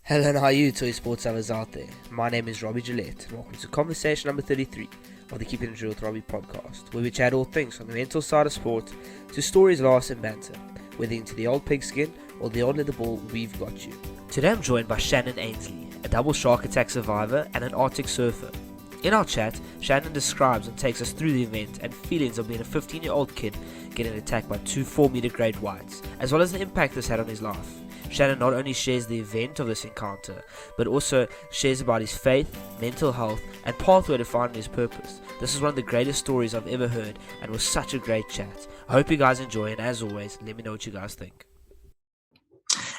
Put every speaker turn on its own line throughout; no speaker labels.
Hello and how are you toy sports lovers out there? My name is Robbie Gillette and welcome to conversation number 33 of the Keeping It Real with Robbie podcast, where we chat all things from the mental side of sport to stories, laughs and banter. Whether into the old pigskin or the old leather ball, we've got you. Today I'm joined by Shannon Ainslie, a double shark attack survivor and an artic surfer. In our chat, Shannon describes and takes us through the event and feelings of being a 15-year-old kid getting attacked by two 4-meter great whites, as well as the impact this had on his life. Shannon not only shares the event of this encounter, but also shares about his faith, mental health, and pathway to finding his purpose. This is one of the greatest stories I've ever heard, and was such a great chat. I hope you guys enjoy, and as always, let me know what you guys think.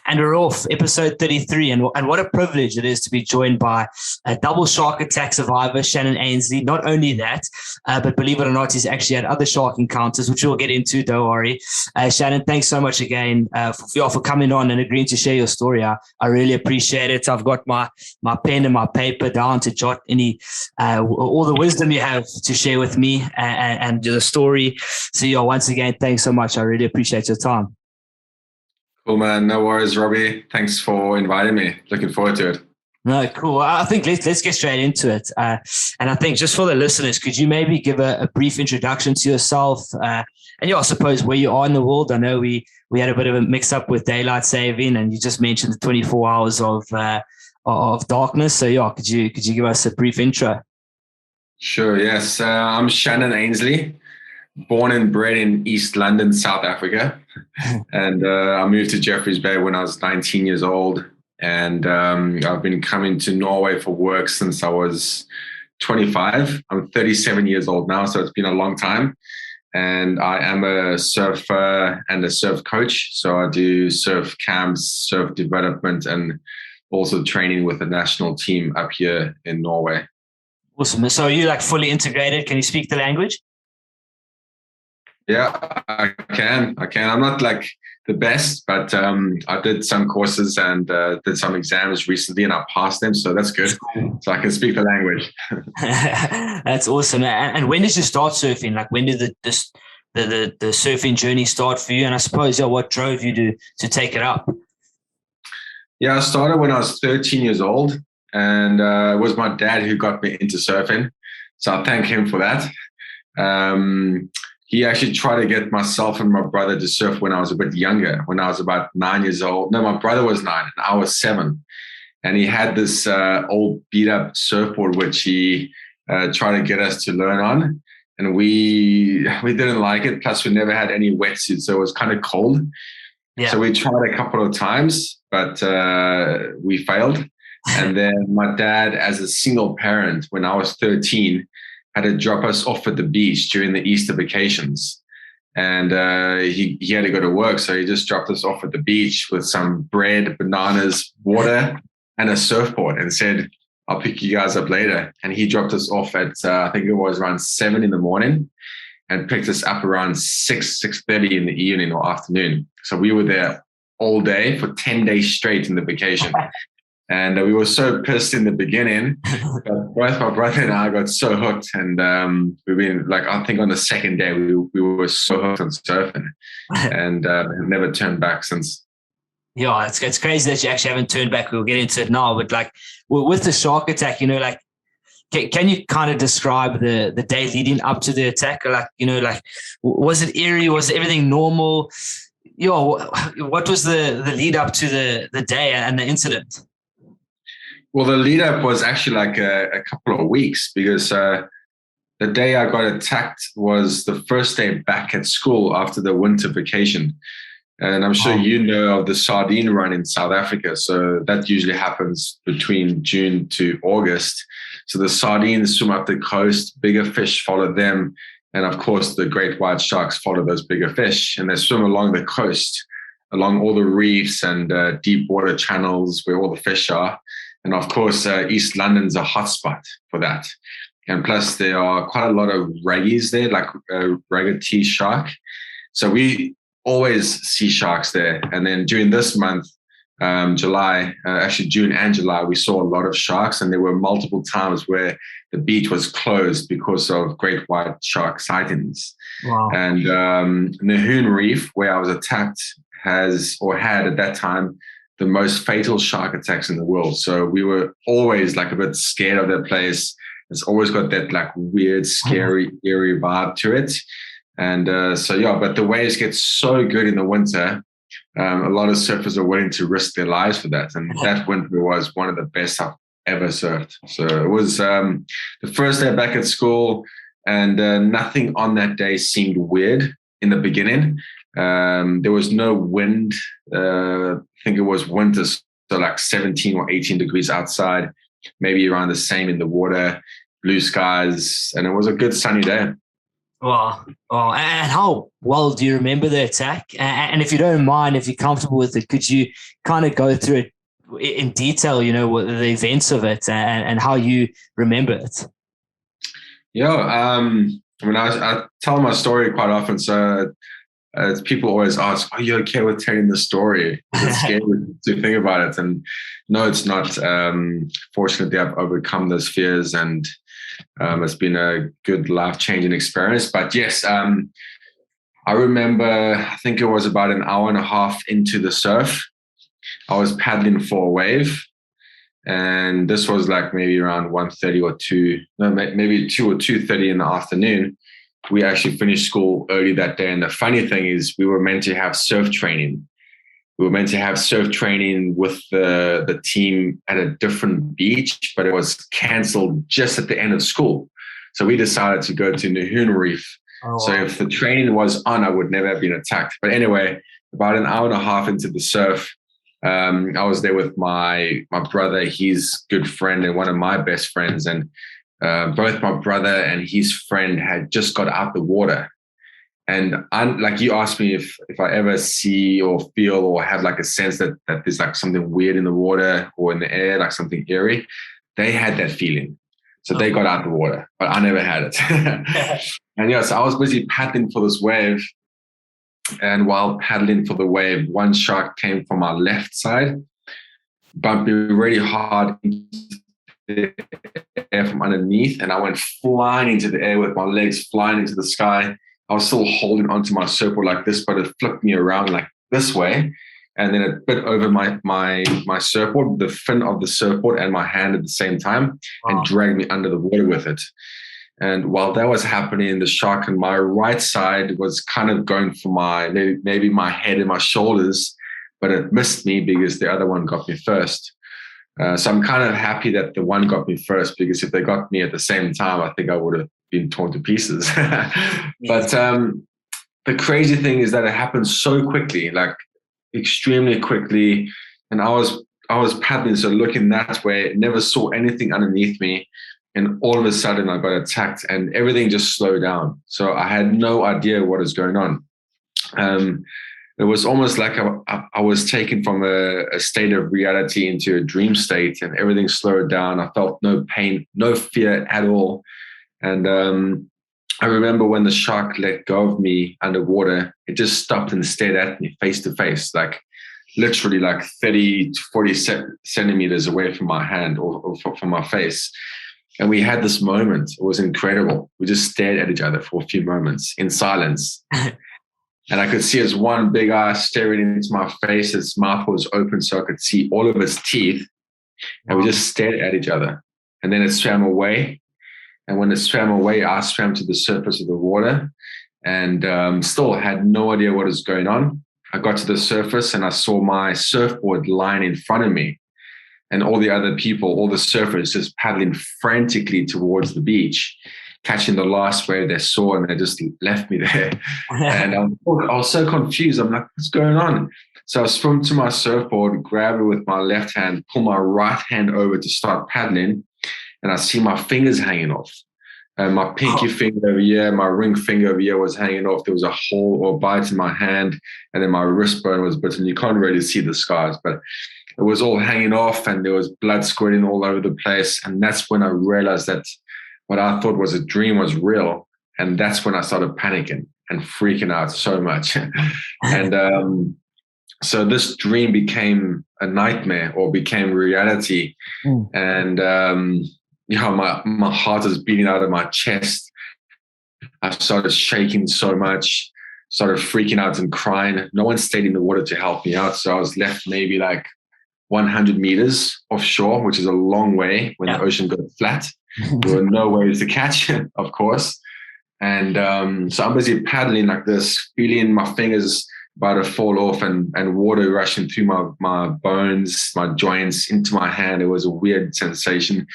And we're off, episode 33, and what a privilege it is to be joined by a double shark attack survivor, Shannon Ainslie. Not only that, but believe it or not, he's actually had other shark encounters, which we'll get into, don't worry. Shannon, thanks so much again for coming on and agreeing to share your story. I really appreciate it. I've got my pen and my paper down to jot all the wisdom you have to share with me and the story. So once again, thanks so much. I really appreciate your time.
Cool, man. No worries, Robbie. Thanks for inviting me. Looking forward to it.
No, cool. I think let's get straight into it. And I think just for the listeners, could you maybe give a brief introduction to yourself? And I suppose where you are in the world. I know we had a bit of a mix up with daylight saving, and you just mentioned the 24 hours of darkness. So could you give us a brief intro?
Sure. Yes. I'm Shannon Ainslie, born and bred in East London, South Africa. And I moved to Jeffreys Bay when I was 19 years old. And I've been coming to Norway for work since I was 25. I'm 37 years old now, so it's been a long time. And I am a surfer and a surf coach. So I do surf camps, surf development, and also training with the national team up here in Norway.
Awesome. So are you fully integrated? Can you speak the language?
Yeah, I can. I'm not the best, but I did some courses and did some exams recently, and I passed them, so that's good. So I can speak the language.
That's awesome. And when did you start surfing? When did the surfing journey start for you? And I suppose what drove you to take it up?
Yeah, I started when I was 13 years old, and it was my dad who got me into surfing. So I thank him for that. He actually tried to get myself and my brother to surf when I was a bit younger, when I was about 9 years old. No, my brother was 9 and I was 7. And he had this old beat up surfboard, which he tried to get us to learn on. And we didn't like it. Plus we never had any wetsuits, so it was kind of cold. Yeah. So we tried a couple of times, but we failed. And then my dad, as a single parent, when I was 13, had to drop us off at the beach during the Easter vacations. And he had to go to work. So he just dropped us off at the beach with some bread, bananas, water, and a surfboard and said, I'll pick you guys up later. And he dropped us off at, I think it was around 7 in the morning, and picked us up around 6:30 in the evening or afternoon. So we were there all day for 10 days straight in the vacation. And we were so pissed in the beginning, but both my brother and I got so hooked. And we've been I think on the second day, we were so hooked on surfing and never turned back since.
Yeah, it's crazy that you actually haven't turned back. We'll get into it now. But with the shark attack, can you kind of describe the day leading up to the attack? Was it eerie? Was everything normal? What was the lead up to the day and the incident?
Well, the lead up was actually a couple of weeks, because the day I got attacked was the first day back at school after the winter vacation. And I'm sure you know of the sardine run in South Africa. So that usually happens between June to August. So the sardines swim up the coast, bigger fish follow them. And of course, the great white sharks follow those bigger fish, and they swim along the coast, along all the reefs and deep water channels where all the fish are. And of course, East London's a hotspot for that. And plus, there are quite a lot of raggies there, like ragged shark. So we always see sharks there. And then during this month, July, actually June and July, we saw a lot of sharks. And there were multiple times where the beach was closed because of great white shark sightings. Wow. And Nahoon Reef, where I was attacked, had at that time the most fatal shark attacks in the world. So we were always like a bit scared of that place. It's always got that like weird, scary, eerie vibe to it. And but the waves get so good in the winter. A lot of surfers are willing to risk their lives for that. And that winter was one of the best I've ever surfed. So it was the first day back at school, and nothing on that day seemed weird in the beginning. There was no wind. I think it was winter, so like 17 or 18 degrees outside, maybe around the same in the water, blue skies, and it was a good sunny day.
Wow. Oh, and how well do you remember the attack? And if you don't mind, if you're comfortable with it, could you kind of go through it in detail, you know, what the events of it and how you remember it?
Yeah. I mean, I tell my story quite often. So people always ask, are you okay with telling the story? It's scary to think about it. And no, it's not. Fortunately, I've overcome those fears, and it's been a good life-changing experience. But yes, I remember, I think it was about an hour and a half into the surf. I was paddling for a wave, and this was like maybe around 1:30 or 2, no, maybe 2 or 2:30 in the afternoon. We actually finished school early that day. And the funny thing is we were meant to have surf training. We were meant to have surf training with the team at a different beach, but it was canceled just at the end of school. So we decided to go to Nahoon Reef. Oh, wow. So if the training was on, I would never have been attacked. But anyway, about an hour and a half into the surf, I was there with my brother, his good friend, and one of my best friends. And both my brother and his friend had just got out the water. And like you asked me if I ever see or feel or have like a sense that there's like something weird in the water or in the air, like something eerie. They had that feeling. So they got out the water, but I never had it. And yeah, so I was busy paddling for this wave. And while paddling for the wave, one shark came from our left side, bumped me really hard into the air from underneath. And I went flying into the air with my legs flying into the sky. I was still holding onto my surfboard like this, but it flipped me around like this way. And then it bit over my surfboard, the fin of the surfboard and my hand at the same time, and dragged me under the water with it. And while that was happening, the shark on my right side was kind of going for maybe my head and my shoulders, but it missed me because the other one got me first. So I'm kind of happy that the one got me first, because if they got me at the same time, I think I would have been torn to pieces. But the crazy thing is that it happened so quickly, like extremely quickly. And I was paddling, so looking that way, never saw anything underneath me. And all of a sudden I got attacked and everything just slowed down. So I had no idea what was going on. It was almost like I was taken from a state of reality into a dream state, and everything slowed down. I felt no pain, no fear at all. And I remember when the shark let go of me underwater, it just stopped and stared at me face to face, like literally like 30 to 40 centimeters away from my hand or from my face. And we had this moment. It was incredible. We just stared at each other for a few moments in silence. And I could see his one big eye staring into my face. His mouth was open so I could see all of his teeth. And we just stared at each other. And then it swam away. And when it swam away, I swam to the surface of the water and still had no idea what was going on. I got to the surface and I saw my surfboard lying in front of me. And all the other people, all the surfers, just paddling frantically towards the beach, catching the last wave they saw, and they just left me there. And I was so confused. I'm like, what's going on? So I swim to my surfboard, grab it with my left hand, pull my right hand over to start paddling, and I see my fingers hanging off. And my pinky finger over here, my ring finger over here was hanging off. There was a hole or bite in my hand, and then my wrist bone was bitten. You can't really see the scars, but it was all hanging off and there was blood squirting all over the place. And that's when I realized that what I thought was a dream was real. And that's when I started panicking and freaking out so much. And so this dream became a nightmare or became reality. And my heart is beating out of my chest. I started shaking so much, started freaking out and crying. No one stayed in the water to help me out. So I was left maybe like 100 meters offshore, which is a long way when the ocean goes flat. There were no waves to catch, of course. And so I'm busy paddling like this, feeling my fingers about to fall off and water rushing through my bones, my joints into my hand. It was a weird sensation.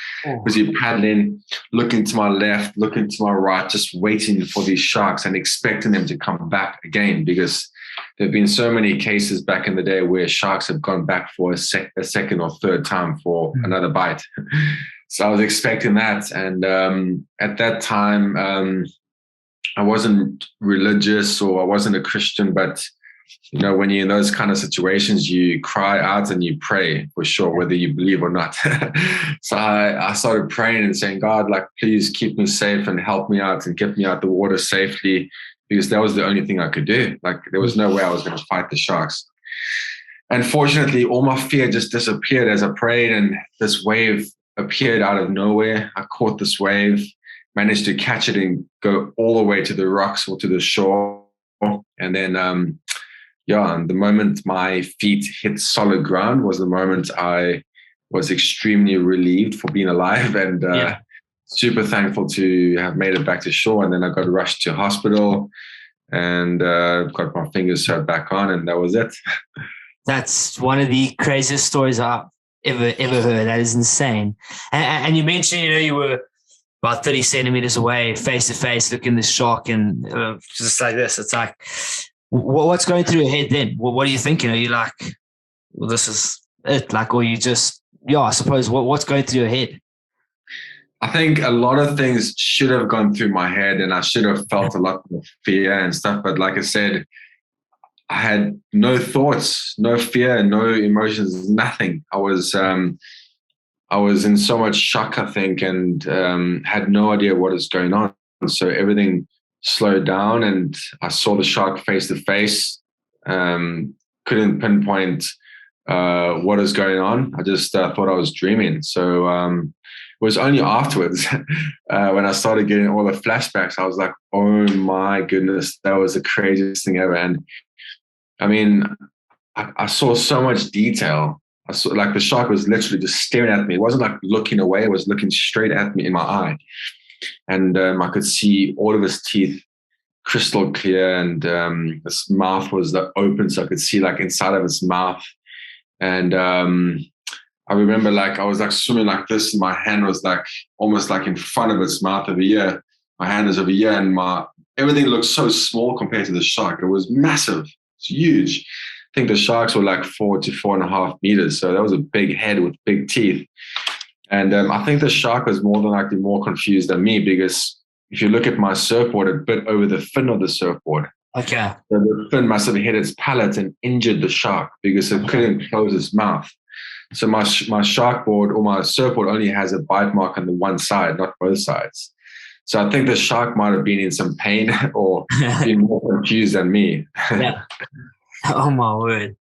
Busy paddling, looking to my left, looking to my right, just waiting for these sharks and expecting them to come back again, because there have been so many cases back in the day where sharks have gone back for a second or third time for another bite. So I was expecting that. And at that time, I wasn't religious or I wasn't a Christian, but you know, when you're in those kind of situations, you cry out and you pray for sure, whether you believe or not. So I started praying and saying, God, like, please keep me safe and help me out and get me out the water safely, because that was the only thing I could do. Like, there was no way I was going to fight the sharks. And fortunately, all my fear just disappeared as I prayed, and this wave appeared out of nowhere. I caught this wave, managed to catch it and go all the way to the rocks or to the shore. And then, and the moment my feet hit solid ground was the moment I was extremely relieved for being alive, and super thankful to have made it back to shore. And then I got rushed to hospital and got my fingers sewed back on, and that was it.
That's one of the craziest stories I've ever heard. That is insane. And you mentioned, you were about 30 centimeters away, face to face, looking at the shark, and just like this. It's like, what's going through your head then? What are you thinking? Are you like, well, this is it? Like, or you just, I suppose, what's going through your head?
I think a lot of things should have gone through my head, and I should have felt a lot of fear and stuff. But like I said, I had no thoughts, no fear, no emotions, nothing. I was in so much shock, I think, and had no idea what is going on. So everything slowed down, and I saw the shark face to face. Couldn't pinpoint what is going on. I just thought I was dreaming. So it was only afterwards when I started getting all the flashbacks, I was like, oh my goodness, that was the craziest thing ever. And I mean, I saw so much detail. I saw, like, the shark was literally just staring at me. It wasn't like looking away. It was looking straight at me in my eye. And I could see all of his teeth crystal clear, and his mouth was open, so I could see like inside of his mouth. And I remember, like, I was like swimming like this, and my hand was like almost like in front of its mouth over here. My hand is over here, and everything looked so small compared to the shark. It was massive. It's huge. I think the sharks were like 4 to 4.5 meters. So that was a big head with big teeth. And I think the shark was more than likely more confused than me, because if you look at my surfboard, it bit over the fin of the surfboard.
Okay.
So the fin must have hit its palate and injured the shark because it couldn't close its mouth. So my sharkboard or my surfboard only has a bite mark on the one side, not both sides. So I think the shark might have been in some pain or been more confused than me.
Yeah. Oh my word.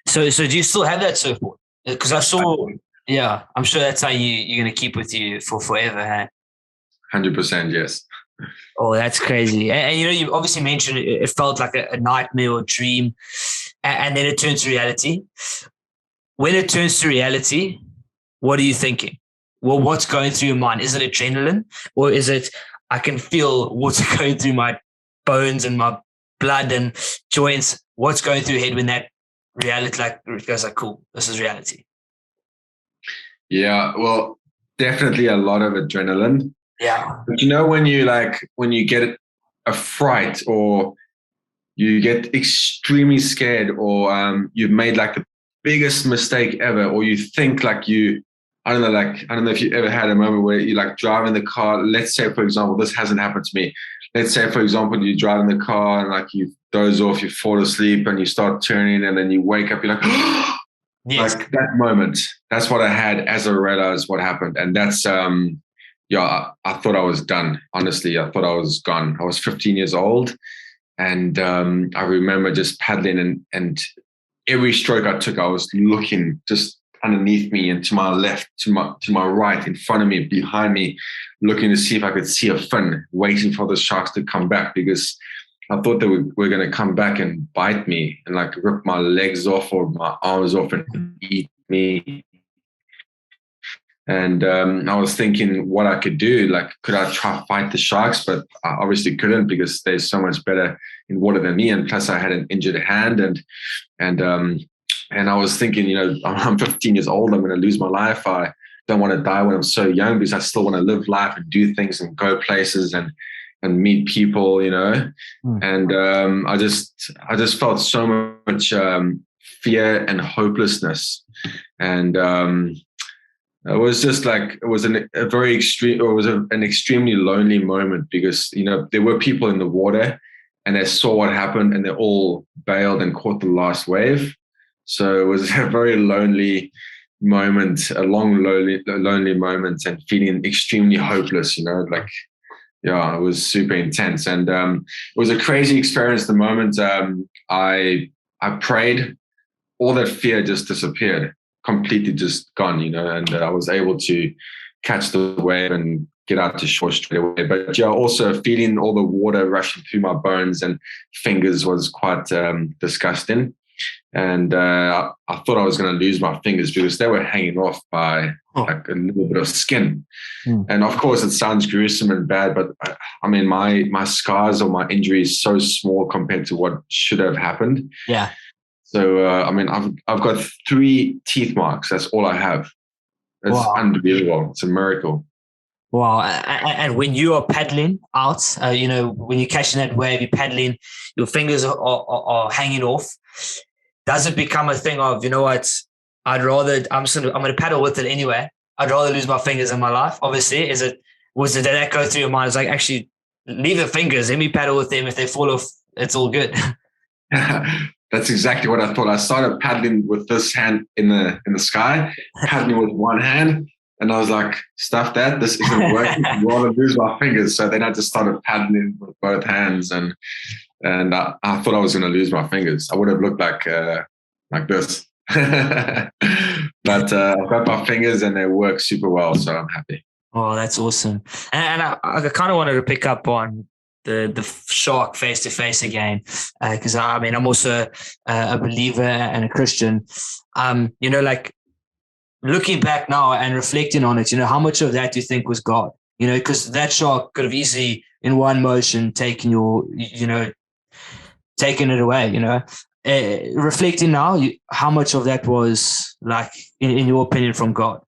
So do you still have that surfboard? Because I saw, I'm sure that's how you're going to keep with you for forever, huh?
100%, yes.
Oh, that's crazy. And you obviously mentioned it felt like a nightmare or dream, and then it turns to reality. When it turns to reality, what are you thinking? Well, what's going through your mind? Is it adrenaline, or is it, I can feel water going through my bones and my blood and joints? What's going through your head when that reality, like, goes like, cool, this is reality?
Yeah, well, definitely a lot of adrenaline.
Yeah.
But when you get a fright, or you get extremely scared, or you've made like the biggest mistake ever, or you think like I don't know if you ever had a moment where you like driving the car. Let's say, for example, this hasn't happened to me. Let's say, for example, you're driving the car and like you doze off, you fall asleep, and you start turning, and then you wake up, you're like, yes. Like that moment. That's what I had as I realized what happened. And that's, I thought I was done. Honestly, I thought I was gone. I was 15 years old. And I remember just paddling, and every stroke I took, I was looking just underneath me and to my left, to my right, in front of me, behind me, looking to see if I could see a fin, waiting for the sharks to come back, because I thought they were going to come back and bite me and like rip my legs off or my arms off and eat me. And I was thinking what I could do. Like, could I try to fight the sharks? But I obviously couldn't, because they're so much better in water than me. And plus I had an injured hand. And I was thinking, I'm 15 years old. I'm going to lose my life. I don't want to die when I'm so young, because I still want to live life and do things and go places and meet people, And I just felt so much fear and hopelessness. And it was just like, it was an extremely lonely moment, because, there were people in the water and they saw what happened and they all bailed and caught the last wave. So it was a very lonely moment, a long, lonely moment, and feeling extremely hopeless, it was super intense. And it was a crazy experience. The moment I prayed, all that fear just disappeared, completely just gone, and I was able to catch the wave and get out to shore straight away. But also feeling all the water rushing through my bones and fingers was quite disgusting. And I thought I was going to lose my fingers, because they were hanging off by like a little bit of skin. And of course, it sounds gruesome and bad, but I mean, my scars or my injury is so small compared to what should have happened.
Yeah.
So I mean, I've got 3 teeth marks. That's all I have. It's unbelievable. It's a miracle.
Wow. And when you are paddling out, when you're catching that wave, you're paddling, your fingers are hanging off. Does it become a thing of, what, I'm going to paddle with it anyway. I'd rather lose my fingers in my life. Obviously, did that go through your mind? It's like, actually, leave the fingers, let me paddle with them. If they fall off, it's all good.
That's exactly what I thought. I started paddling with this hand in the sky, paddling with one hand. And I was like, stuff that, this isn't working. I'd rather lose my fingers. So then I just started paddling with both hands. And I thought I was going to lose my fingers. I would have looked like this. But I've got my fingers and they work super well. So I'm happy.
Oh, that's awesome. And I kind of wanted to pick up on the shark face to face again, because I'm also a believer and a Christian. Like looking back now and reflecting on it, how much of that do you think was God? Because that shark could have easily in one motion taken taken it away. Reflecting now, how much of that was like in your opinion from God?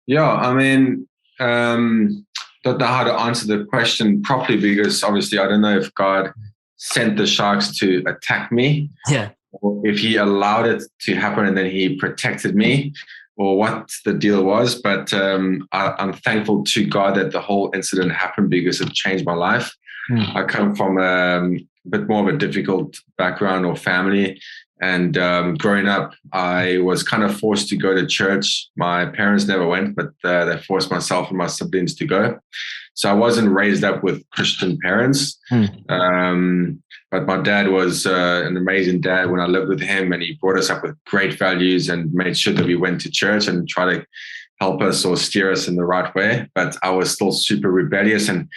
Yeah, I mean, don't know how to answer the question properly, because obviously I don't know if God sent the sharks to attack me, or if he allowed it to happen and then he protected me, or what the deal was. But I'm thankful to God that the whole incident happened, because it changed my life. I come from a bit more of a difficult background or family. And growing up, I was kind of forced to go to church. My parents never went, but they forced myself and my siblings to go. So I wasn't raised up with Christian parents. But my dad was an amazing dad when I lived with him, and he brought us up with great values and made sure that we went to church and try to help us or steer us in the right way. But I was still super rebellious, and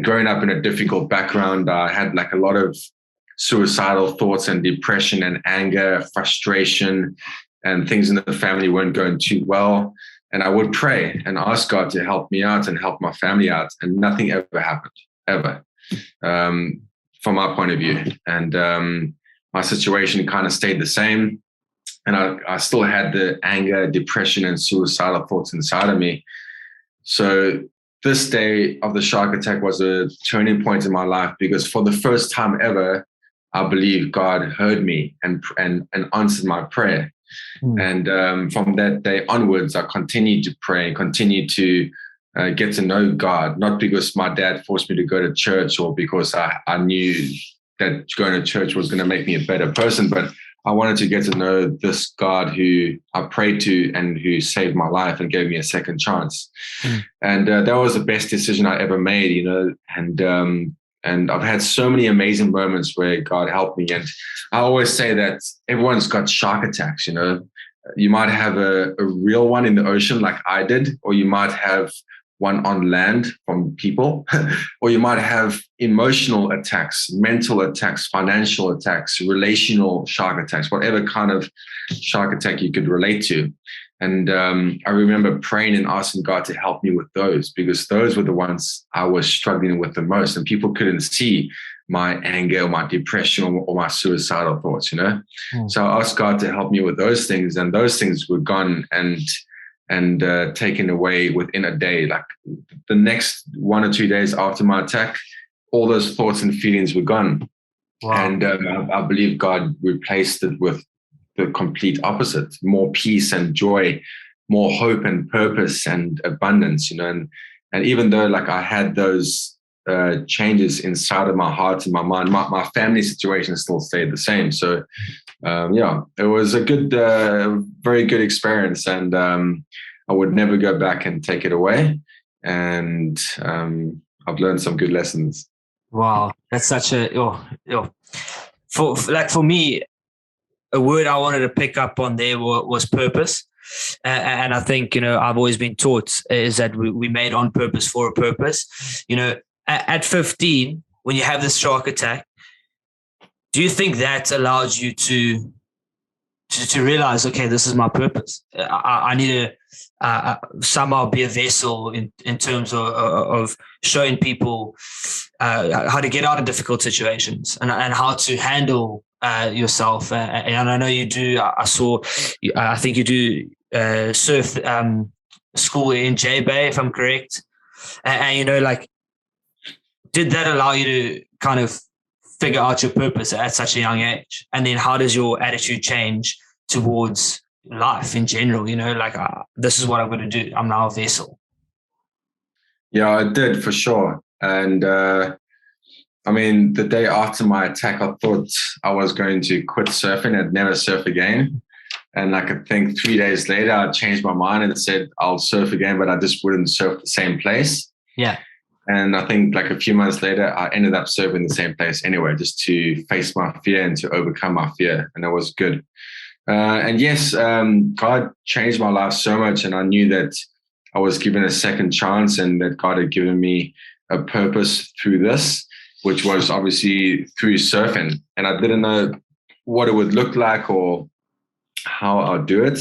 growing up in a difficult background, I had like a lot of suicidal thoughts and depression and anger, frustration, and things in the family weren't going too well. And I would pray and ask God to help me out and help my family out. And nothing ever happened, ever, from my point of view. And my situation kind of stayed the same. And I still had the anger, depression, and suicidal thoughts inside of me. So this day of the shark attack was a turning point in my life, because for the first time ever, I believe God heard me and answered my prayer. And from that day onwards, I continued to pray and continued to get to know God, not because my dad forced me to go to church or because I knew that going to church was going to make me a better person, but I wanted to get to know this God who I prayed to and who saved my life and gave me a second chance. And that was the best decision I ever made, and I've had so many amazing moments where God helped me. And I always say that everyone's got shark attacks, You might have a real one in the ocean like I did, or you might have one on land from people, or you might have emotional attacks, mental attacks, financial attacks, relational shark attacks, whatever kind of shark attack you could relate to. And I remember praying and asking God to help me with those, because those were the ones I was struggling with the most, and people couldn't see my anger or my depression or my suicidal thoughts, So I asked God to help me with those things, and those things were gone and taken away within a day. Like the next 1 or 2 days after my attack, all those thoughts and feelings were gone. Wow. And I believe God replaced it with the complete opposite: more peace and joy, more hope and purpose and abundance, and even though like I had those changes inside of my heart and my mind, my family situation still stayed the same. So it was a good, very good experience, and I would never go back and take it away. And I've learned some good lessons.
Wow, that's such a for me, a word I wanted to pick up on there was purpose. And I think, I've always been taught is that we made on purpose for a purpose. At 15, when you have this shark attack, do you think that allows you to realize, okay, this is my purpose? I need to somehow be a vessel in terms of showing people how to get out of difficult situations and how to handle yourself. And I know you do. I think you do surf school in J Bay, if I'm correct. And did that allow you to kind of figure out your purpose at such a young age? And then how does your attitude change towards life in general? This is what I'm going to do. I'm now a vessel.
Yeah, I did, for sure. And the day after my attack, I thought I was going to quit surfing and never surf again. And I could think 3 days later, I changed my mind and said, I'll surf again, but I just wouldn't surf the same place.
Yeah.
And I think like a few months later, I ended up surfing the same place anyway, just to face my fear and to overcome my fear. And that was good. And yes, God changed my life so much. And I knew that I was given a second chance and that God had given me a purpose through this, which was obviously through surfing. And I didn't know what it would look like or how I'd do it.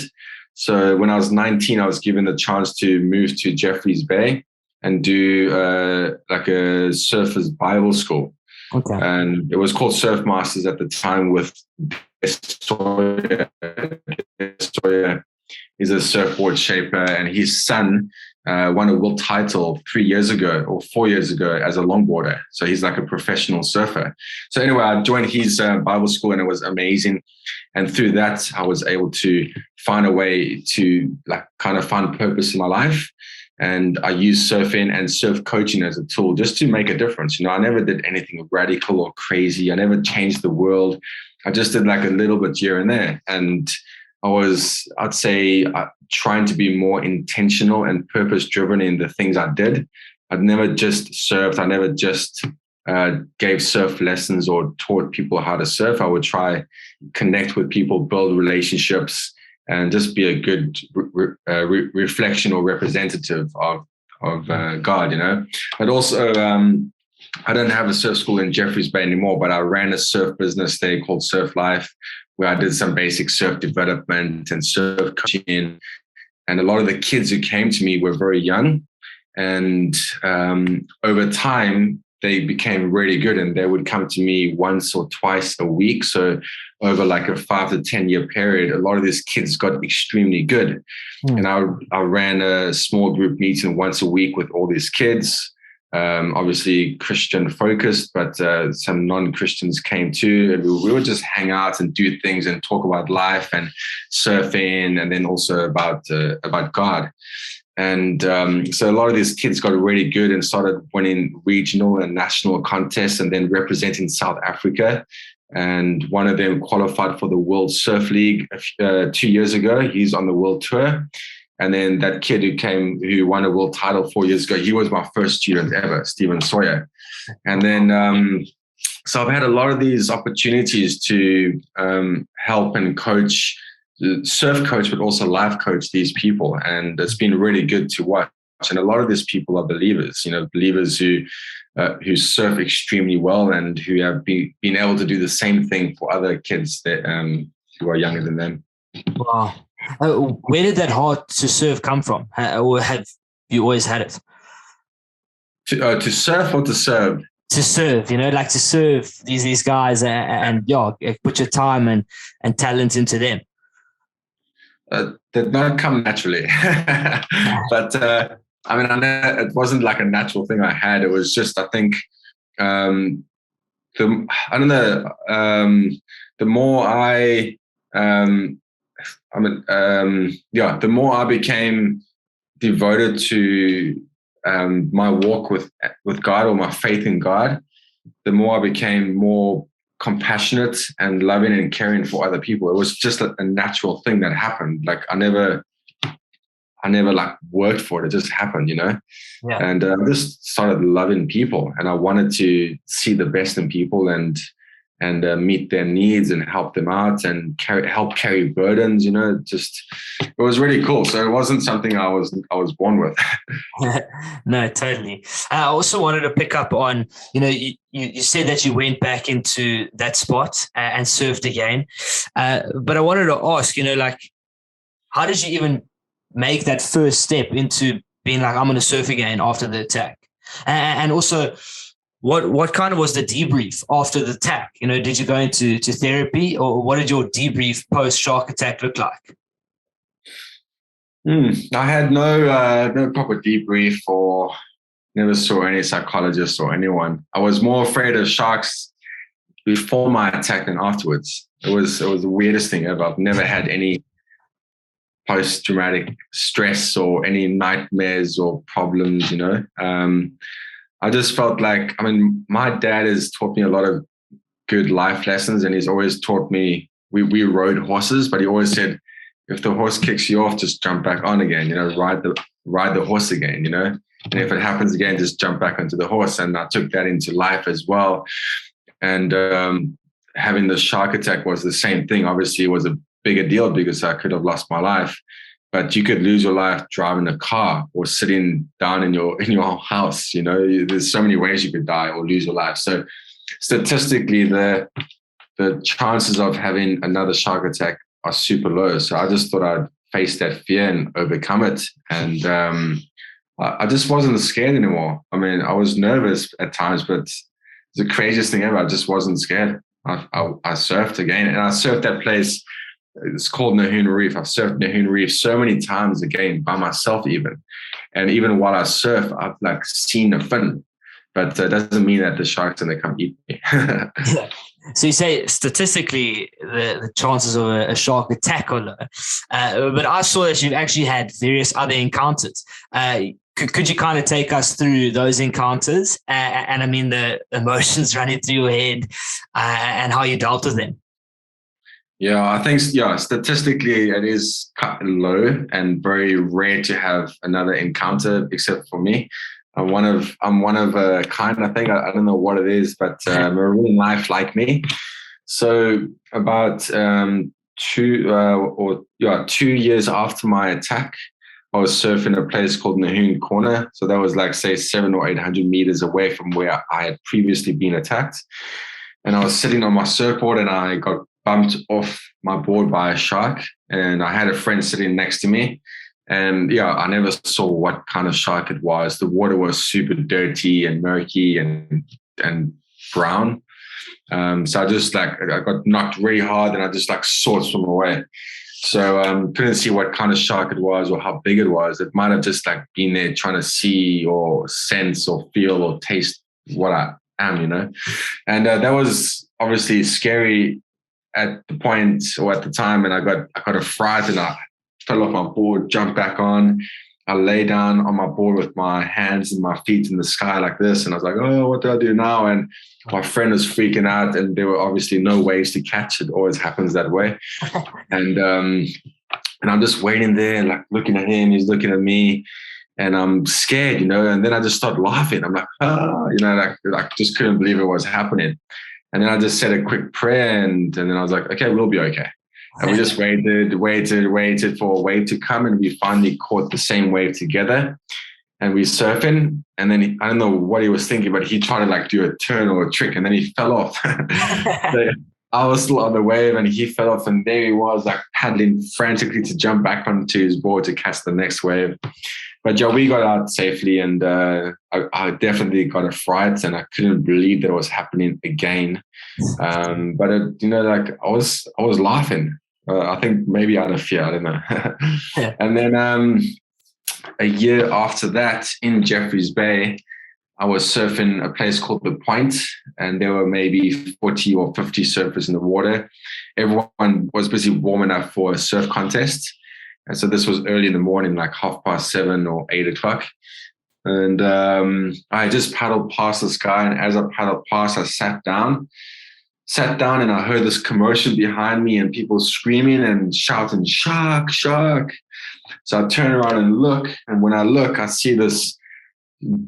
So when I was 19, I was given the chance to move to Jeffreys Bay and do like a surfer's Bible school. Okay. And it was called Surf Masters at the time with Sawyer. He's a surfboard shaper, and his son won a world title 3 years ago or 4 years ago as a longboarder. So he's like a professional surfer. So anyway, I joined his Bible school, and it was amazing. And through that, I was able to find a way to like kind of find purpose in my life. And I used surfing and surf coaching as a tool just to make a difference. I never did anything radical or crazy. I never changed the world. I just did like a little bit here and there. And I'd say, trying to be more intentional and purpose-driven in the things I did. I'd never just surfed. I never just gave surf lessons or taught people how to surf. I would try connect with people, build relationships, and just be a good reflection or representative of God, But also, I don't have a surf school in Jeffreys Bay anymore, but I ran a surf business there called Surf Life, where I did some basic surf development and surf coaching. And a lot of the kids who came to me were very young. And over time, they became really good, and they would come to me once or twice a week. So over like a 5 to 10 year period, a lot of these kids got extremely good. And I ran a small group meeting once a week with all these kids, obviously Christian focused, but some non-Christians came too. And we would just hang out and do things and talk about life and surfing, and then also about God. And so a lot of these kids got really good and started winning regional and national contests and then representing South Africa. And one of them qualified for the World Surf League 2 years ago. He's on the world tour. And then that kid who won a world title 4 years ago, he was my first student ever, Stephen Sawyer. And then, so I've had a lot of these opportunities to help and coach, surf coach, but also life coach these people. And it's been really good to watch. And a lot of these people are believers, believers who surf extremely well and who have been able to do the same thing for other kids that who are younger than them.
Wow. Where did that heart to surf come from? Or have you always had it?
To surf or to serve?
To serve, like to serve these guys and put your time and talent into them.
Did not come naturally. But I know it wasn't like a natural thing I had. It was just, I think, the more the more I became devoted to my walk with God, or my faith in God, the more I became more compassionate and loving and caring for other people. It was just a natural thing that happened. Like I never like worked for it. It just happened, Yeah. And I just started loving people, and I wanted to see the best in people and meet their needs and help them out and help carry burdens. It was really cool. So it wasn't something I was born with.
No, totally. I also wanted to pick up on, you said that you went back into that spot and surfed again. But I wanted to ask, how did you even make that first step into being like, I'm going to surf again after the attack? And also, what kind of was the debrief after the attack? Did you go into therapy, or what did your debrief post shark attack look like?
I had no proper debrief, or never saw any psychologist or anyone. I was more afraid of sharks before my attack than afterwards. It was the weirdest thing ever. I've never had any post-traumatic stress or any nightmares or problems, I just felt like, my dad has taught me a lot of good life lessons, and he's always taught me, we rode horses, but he always said, if the horse kicks you off, just jump back on again, ride the horse again, and if it happens again, just jump back onto the horse. And I took that into life as well. And having the shark attack was the same thing. Obviously, it was a bigger deal because I could have lost my life. But you could lose your life driving a car or sitting down in your house. There's so many ways you could die or lose your life. So statistically, the chances of having another shark attack are super low. So I just thought I'd face that fear and overcome it. And I just wasn't scared anymore. I was nervous at times, but it's the craziest thing ever. I just wasn't scared. I surfed again, and I surfed that place. It's called Nahoon Reef. I've surfed Nahoon Reef so many times again by myself even. And even while I surf, I've seen a fin. But that doesn't mean that the shark's going to come eat me.
So you say statistically the chances of a shark attack are low. But I saw that you've actually had various other encounters. Could you kind of take us through those encounters and the emotions running through your head and how you dealt with them?
Yeah, I think, statistically it is low and very rare to have another encounter, except for me. I'm one of a kind, I think. I don't know what it is, but marine life like me. So about 2 years after my attack, I was surfing a place called Nahoon Corner. So that was 700 or 800 meters away from where I had previously been attacked. And I was sitting on my surfboard, and I got bumped off my board by a shark. And I had a friend sitting next to me. And I never saw what kind of shark it was. The water was super dirty and murky and brown. So I just I got knocked really hard, and I just saw it swim away. So couldn't see what kind of shark it was or how big it was. It might have just been there trying to see or sense or feel or taste what I am, And that was obviously scary at the point or at the time. And I got a fright, and I fell off my board, jumped back on. I lay down on my board with my hands and my feet in the sky like this. And I was like, oh, what do I do now? And my friend was freaking out, and there were obviously no ways to catch it. Always happens that way. And I'm just waiting there, looking at him. He's looking at me, and I'm scared, And then I just started laughing. I'm like, I just couldn't believe it was happening. And then I just said a quick prayer, and then I was like, okay, we'll be okay. And we just waited for a wave to come, and we finally caught the same wave together. and we surfing, and then I don't know what he was thinking, but he tried to like do a turn or a trick, and then he fell off. So I was still on the wave, and he fell off, and there he was like paddling frantically to jump back onto his board to catch the next wave. But yeah, we got out safely, and I definitely got a fright, and I couldn't believe that it was happening again. But like I was laughing. I think maybe out of fear, I don't know. And then a year after that, in Jeffreys Bay, I was surfing a place called The Point, and there were maybe 40 or 50 surfers in the water. Everyone was busy warming up for a surf contest. And so this was early in the morning, like 7:30 or 8:00. And I just paddled past this guy. And as I paddled past, I sat down, and I heard this commotion behind me and people screaming and shouting, "Shark, shark." So I turn around and look. And when I look, I see this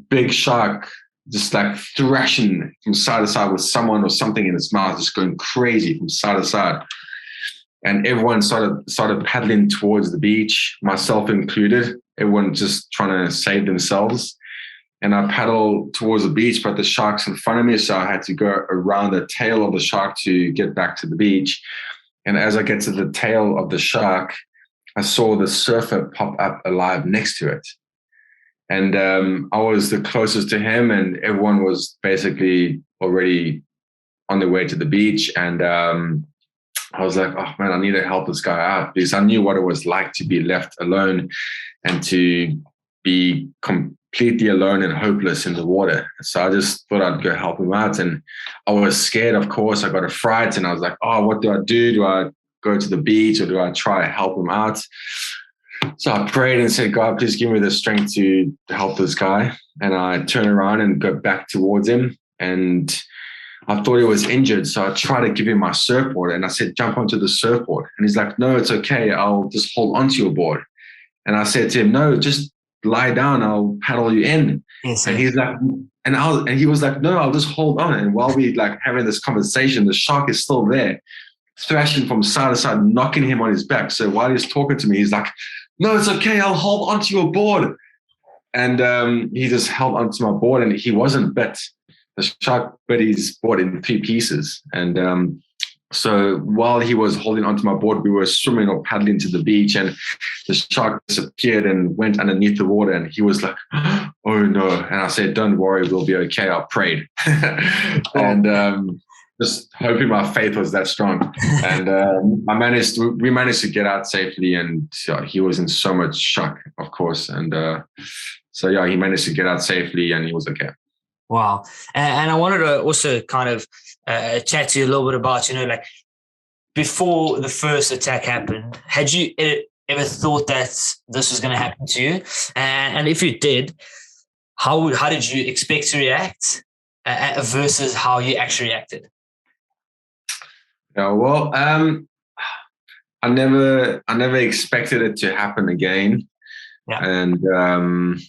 big shark just like thrashing from side to side with someone or something in its mouth, just going crazy from side to side. And everyone started paddling towards the beach, myself included. Everyone just trying to save themselves. And I paddled towards the beach, but the shark's in front of me, so I had to go around the tail of the shark to get back to the beach. And as I get to the tail of the shark, I saw the surfer pop up alive next to it. And I was the closest to him, and everyone was basically already on their way to the beach. And I was like, oh man, I need to help this guy out, because I knew what it was like to be left alone and to be completely alone and hopeless in the water. So I just thought I'd go help him out. And I was scared, of course. I got a fright, and I was like, oh, what do I do? Do I go to the beach, or do I try to help him out? So I prayed and said, God, please give me the strength to help this guy. And I turned around and go back towards him. And I thought he was injured. So I tried to give him my surfboard, and I said, jump onto the surfboard. And he's like, no, it's okay. I'll just hold onto your board. And I said to him, no, just lie down. I'll paddle you in. Yes, and he's like, and he was like, no, I'll just hold on. And while we like having this conversation, the shark is still there, thrashing from side to side, knocking him on his back. So while he's talking to me, he's like, no, it's okay. I'll hold onto your board. And he just held onto my board, and he wasn't bit. The shark bit his board in 3 pieces. And so while he was holding onto my board, we were swimming or paddling to the beach, and the shark disappeared and went underneath the water. And he was like, oh no. And I said, don't worry, we'll be okay. I prayed. And just hoping my faith was that strong. And we managed to get out safely, and he was in so much shock, of course. And so yeah, he managed to get out safely, and he was okay.
Wow. And I wanted to also kind of chat to you a little bit about, like before the first attack happened, had you ever thought that this was going to happen to you? And if you did, how did you expect to react versus how you actually reacted?
Yeah, well, I never expected it to happen again. Yeah. And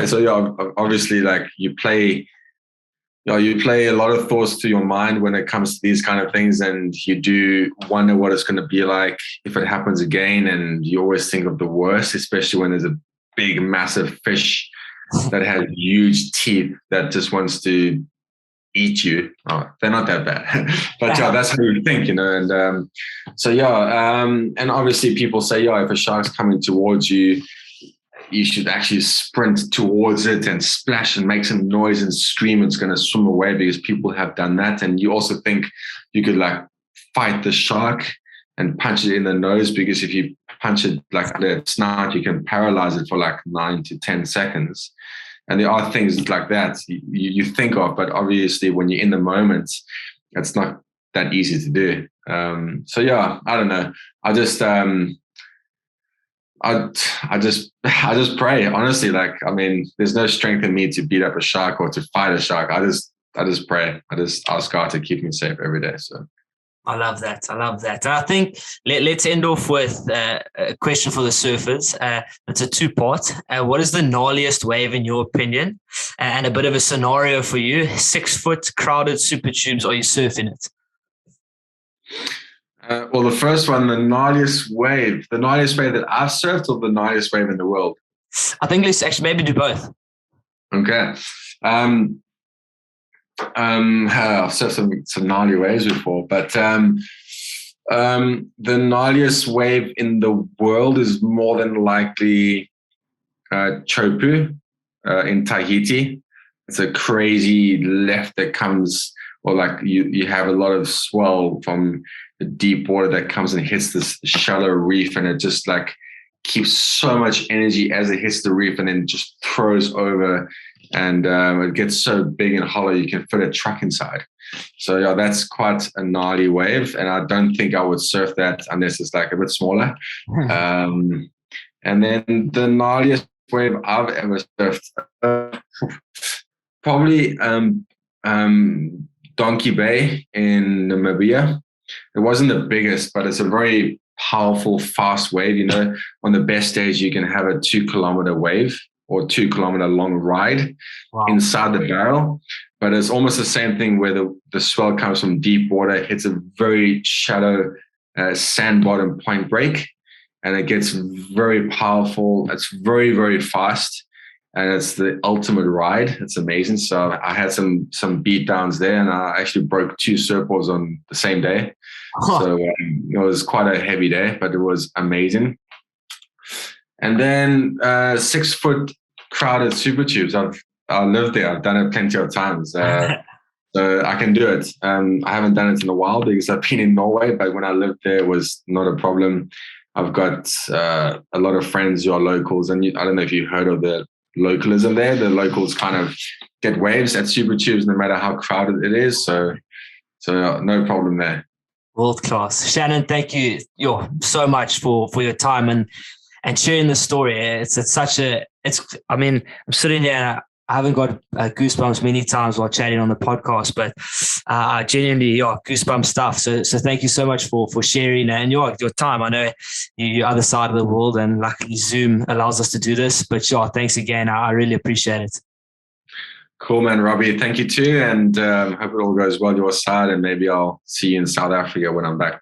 so yeah, obviously, like you play a lot of thoughts to your mind when it comes to these kind of things, and you do wonder what it's going to be like if it happens again. And you always think of the worst, especially when there's a big, massive fish that has huge teeth that just wants to eat you. Oh, they're not that bad, but yeah, that's how you think, And so yeah, and obviously people say, yeah, if a shark's coming towards you, you should actually sprint towards it and splash and make some noise and scream. It's going to swim away, because people have done that. And you also think you could like fight the shark and punch it in the nose, because if you punch it like under its snout, you can paralyze it for like 9 to 10 seconds. And there are things like that you think of, but obviously when you're in the moment, it's not that easy to do. So yeah, I don't know. I just pray, honestly. Like, I mean, there's no strength in me to beat up a shark or to fight a shark. I just pray. I just ask God to keep me safe every day. So
I love that. And I think let's end off with a question for the surfers. It's a 2-part. What is the gnarliest wave in your opinion? And a bit of a scenario for you. 6 foot crowded super tubes. Are you surfing it?
Well, the first one, the gnarliest wave that I've surfed, or the gnarliest wave in the world?
I think let's actually maybe do both.
Okay. I've said some gnarly waves before, but the gnarliest wave in the world is more than likely Chopu in Tahiti. It's a crazy left that comes, or like you have a lot of swell from the deep water that comes and hits this shallow reef, and it just like keeps so much energy as it hits the reef and then just throws over, and it gets so big and hollow you can fit a truck inside. So yeah, that's quite a gnarly wave, and I don't think I would surf that unless it's like a bit smaller. And then the gnarliest wave I've ever surfed, probably Donkey Bay in Namibia. It wasn't the biggest, but it's a very powerful, fast wave. You know, on the best days, you can have a 2 kilometer wave or 2 kilometer long ride inside the barrel. But it's almost the same thing where the swell comes from deep water, hits a very shallow sand bottom point break, and it gets very powerful. It's very, very fast. And it's the ultimate ride. It's amazing. So I had some beat downs there, and I actually broke 2 surfboards on the same day. So it was quite a heavy day, but it was amazing. And then 6 foot crowded super tubes. I lived there. I've done it plenty of times. So I can do it. I haven't done it in a while because I've been in Norway, but when I lived there, it was not a problem. I've got a lot of friends who are locals, and I don't know if you've heard of the localism there. The locals kind of get waves at super tubes no matter how crowded it is. So no problem there.
World class. Shannon, thank you so much for your time and sharing the story. I'm sitting here and I haven't got goosebumps many times while chatting on the podcast, but genuinely, goosebump stuff. So thank you so much for sharing and your time. I know you're other side of the world, and luckily Zoom allows us to do this. But thanks again. I really appreciate it.
Cool, man, Robbie. Thank you too, and hope it all goes well your side. And maybe I'll see you in South Africa when I'm back there.